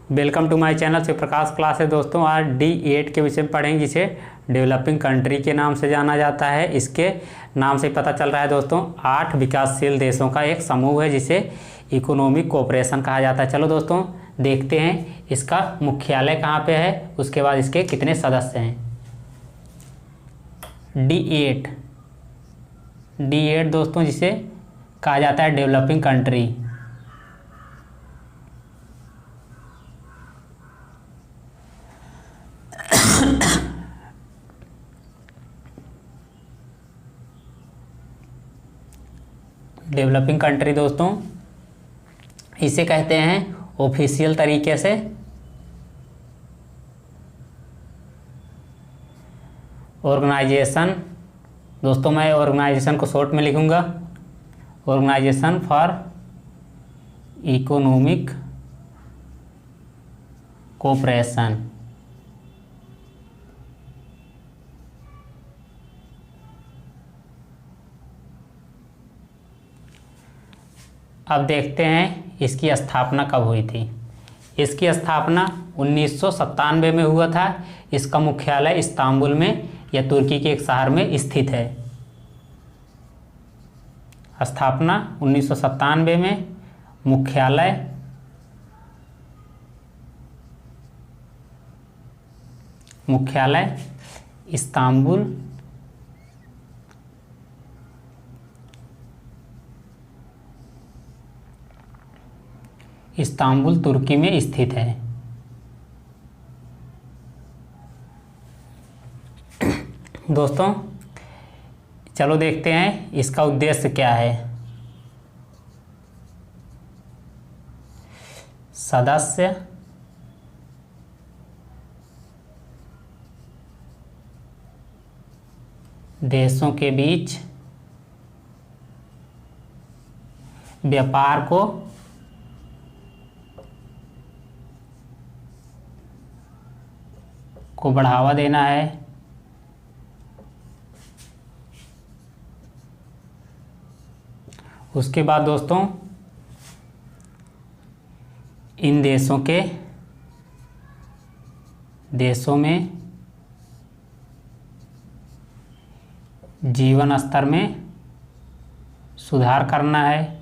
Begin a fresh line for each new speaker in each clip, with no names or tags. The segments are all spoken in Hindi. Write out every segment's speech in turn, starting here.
Welcome to my channel Shiv Prakash class है। दोस्तों आज D8 के विषय में पढ़ेंगे, जिसे डेवलपिंग कंट्री के नाम से जाना जाता है। इसके नाम से पता चल रहा है दोस्तों 8 विकासशील देशों का एक समूह है, जिसे इकोनॉमिक कोऑपरेशन कहा जाता है। चलो दोस्तों देखते हैं इसका मुख्यालय कहाँ पे है, उसके बाद इसके कितने सदस्य हैं। D8 दोस्तों जिसे कहा जाता है डेवलपिंग कंट्री। डेवलपिंग कंट्री दोस्तों इसे कहते हैं ऑफिशियल तरीके से ऑर्गेनाइजेशन। दोस्तों मैं ऑर्गेनाइजेशन को शॉर्ट में लिखूंगा, ऑर्गेनाइजेशन फॉर इकोनॉमिक कोऑपरेशन। अब देखते हैं इसकी स्थापना कब हुई थी। इसकी स्थापना 1997 में हुआ था। इसका मुख्यालय इस्तांबुल में या तुर्की के एक शहर में स्थित है। स्थापना 1997 में, मुख्यालय इस्तांबुल तुर्की में स्थित है। दोस्तों चलो देखते हैं इसका उद्देश्य क्या है। सदस्य देशों के बीच व्यापार को बढ़ावा देना है। उसके बाद दोस्तों इन देशों में जीवन स्तर में सुधार करना है।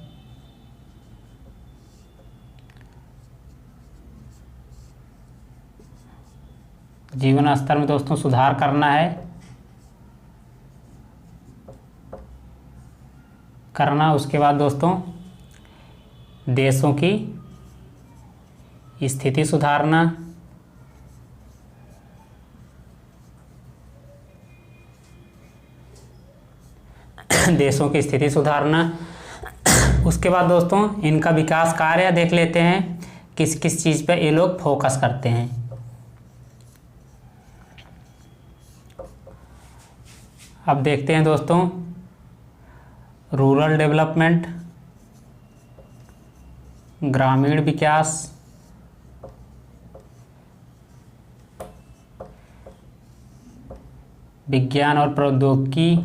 जीवन स्तर में दोस्तों सुधार करना है। उसके बाद दोस्तों देशों की स्थिति सुधारना। उसके बाद दोस्तों इनका विकास कार्य देख लेते हैं, किस किस चीज़ पे ये लोग फोकस करते हैं। अब देखते हैं दोस्तों रूरल डेवलपमेंट, ग्रामीण विकास, विज्ञान और प्रौद्योगिकी,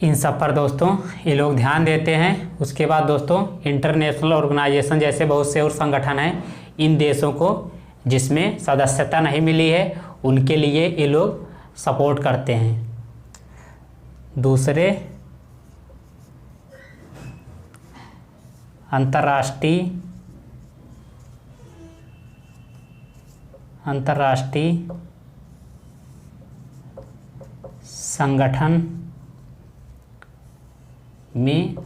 इन सब पर दोस्तों ये लोग ध्यान देते हैं। उसके बाद दोस्तों इंटरनेशनल ऑर्गेनाइजेशन जैसे बहुत से और संगठन हैं, इन देशों को जिसमें सदस्यता नहीं मिली है उनके लिए ये लोग सपोर्ट करते हैं। दूसरे अंतर्राष्ट्रीय संगठन में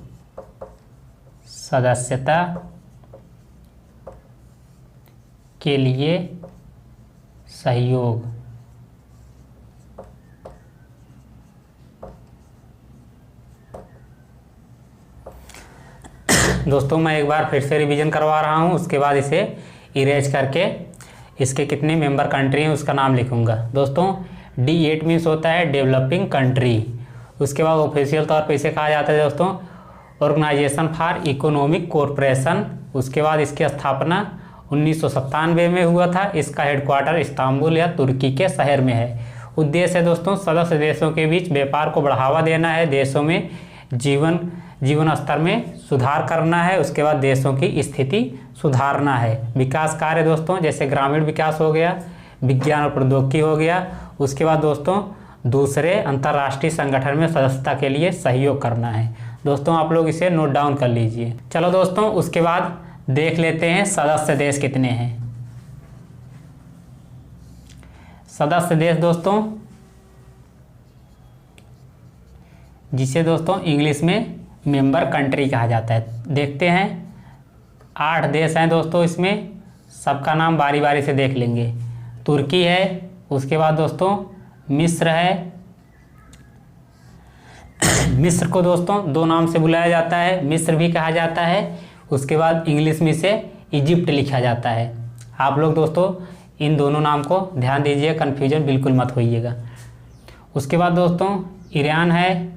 सदस्यता के लिए सहयोग। दोस्तों मैं एक बार फिर से रिवीजन करवा रहा हूँ, उसके बाद इसे इरेज करके इसके कितने मेंबर कंट्री हैं उसका नाम लिखूंगा। दोस्तों D8 मीन्स होता है डेवलपिंग कंट्री। उसके बाद ऑफिशियल तौर पे इसे कहा जाता है दोस्तों ऑर्गेनाइजेशन फॉर इकोनॉमिक कोऑपरेशन। उसके बाद इसकी स्थापना 1997 में हुआ था। इसका हेडक्वार्टर इस्तांबुल या तुर्की के शहर में है। उद्देश्य है दोस्तों सदस्य देशों के बीच व्यापार को बढ़ावा देना है, देशों में जीवन स्तर में सुधार करना है, उसके बाद देशों की स्थिति सुधारना है। विकास कार्य दोस्तों जैसे ग्रामीण विकास हो गया, विज्ञान और प्रौद्योगिकी हो गया, उसके बाद दोस्तों दूसरे अंतर्राष्ट्रीय संगठन में सदस्यता के लिए सहयोग करना है। दोस्तों आप लोग इसे नोट डाउन कर लीजिए। चलो दोस्तों उसके बाद देख लेते हैं सदस्य देश कितने हैं। सदस्य देश दोस्तों जिसे दोस्तों इंग्लिश में मेंबर कंट्री कहा जाता है, देखते हैं 8 देश हैं दोस्तों। इसमें सबका नाम बारी बारी से देख लेंगे। तुर्की है, उसके बाद दोस्तों मिस्र है। मिस्र को दोस्तों 2 नाम से बुलाया जाता है, मिस्र भी कहा जाता है, उसके बाद इंग्लिश में इसे इजिप्ट लिखा जाता है। आप लोग दोस्तों इन दोनों नाम को ध्यान दीजिए, कन्फ्यूजन बिल्कुल मत होइएगा। उसके बाद दोस्तों ईरान है,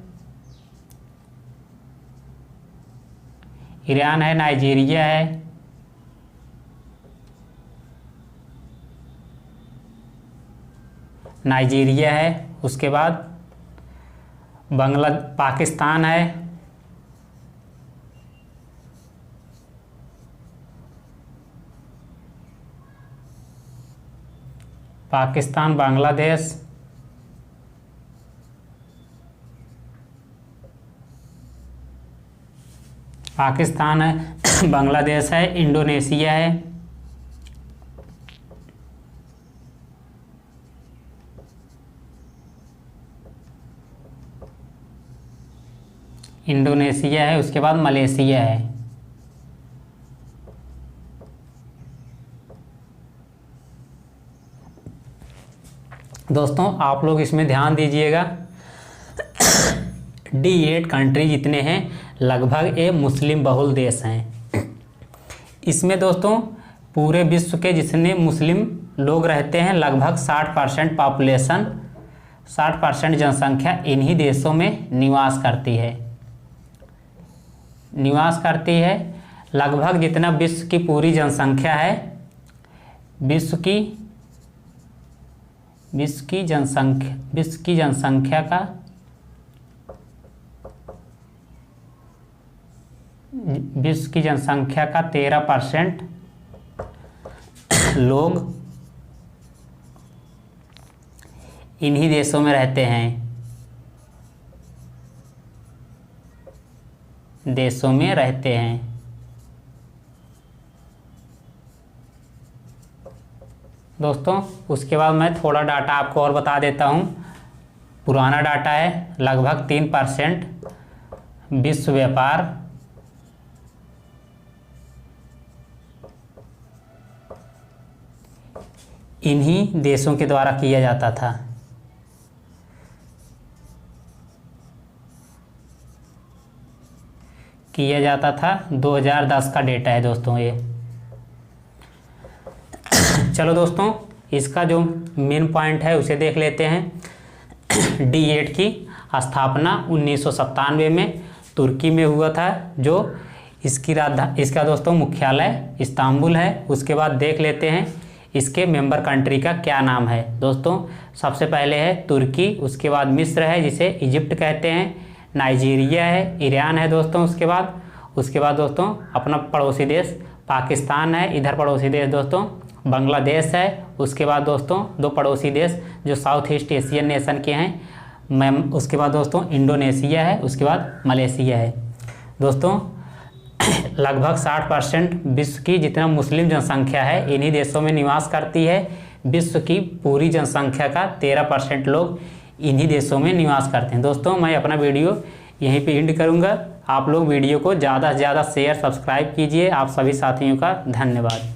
नाइजीरिया है, उसके बाद पाकिस्तान है, बांग्लादेश, पाकिस्तान है, बांग्लादेश है, इंडोनेशिया है, उसके बाद मलेशिया है। दोस्तों आप लोग इसमें ध्यान दीजिएगा, D8 कंट्री जितने हैं लगभग ये मुस्लिम बहुल देश हैं। इसमें दोस्तों पूरे विश्व के जितने मुस्लिम लोग रहते हैं लगभग 60% पॉपुलेशन, 60% जनसंख्या इन्हीं देशों में निवास करती है। लगभग जितना विश्व की पूरी जनसंख्या है, विश्व की जनसंख्या का 13% लोग इन्हीं देशों में रहते हैं, दोस्तों। उसके बाद मैं थोड़ा डाटा आपको और बता देता हूँ। पुराना डाटा है लगभग 3% विश्व व्यापार इन्हीं देशों के द्वारा किया जाता था। किया जाता था 2010 का डेटा है दोस्तों ये। चलो दोस्तों इसका जो मेन पॉइंट है उसे देख लेते हैं। D8 की स्थापना 1997 में तुर्की में हुआ था, जो इसका दोस्तों मुख्यालय इस्तांबुल है। उसके बाद देख लेते हैं इसके मेंबर कंट्री का क्या नाम है। दोस्तों सबसे पहले है तुर्की, उसके बाद मिस्र है जिसे इजिप्ट कहते हैं, नाइजीरिया है, ईरान है दोस्तों, उसके बाद दोस्तों अपना पड़ोसी देश पाकिस्तान है, इधर पड़ोसी देश दोस्तों बांग्लादेश है, उसके बाद दोस्तों 2 पड़ोसी देश जो साउथ ईस्ट एशियन नेशन के हैं, उसके बाद दोस्तों इंडोनेशिया है, उसके बाद मलेशिया है। दोस्तों लगभग 60% विश्व की जितना मुस्लिम जनसंख्या है इन्हीं देशों में निवास करती है। विश्व की पूरी जनसंख्या का 13% लोग इन्हीं देशों में निवास करते हैं। दोस्तों मैं अपना वीडियो यहीं पे एंड करूँगा। आप लोग वीडियो को ज़्यादा से ज़्यादा शेयर सब्सक्राइब कीजिए। आप सभी साथियों का धन्यवाद।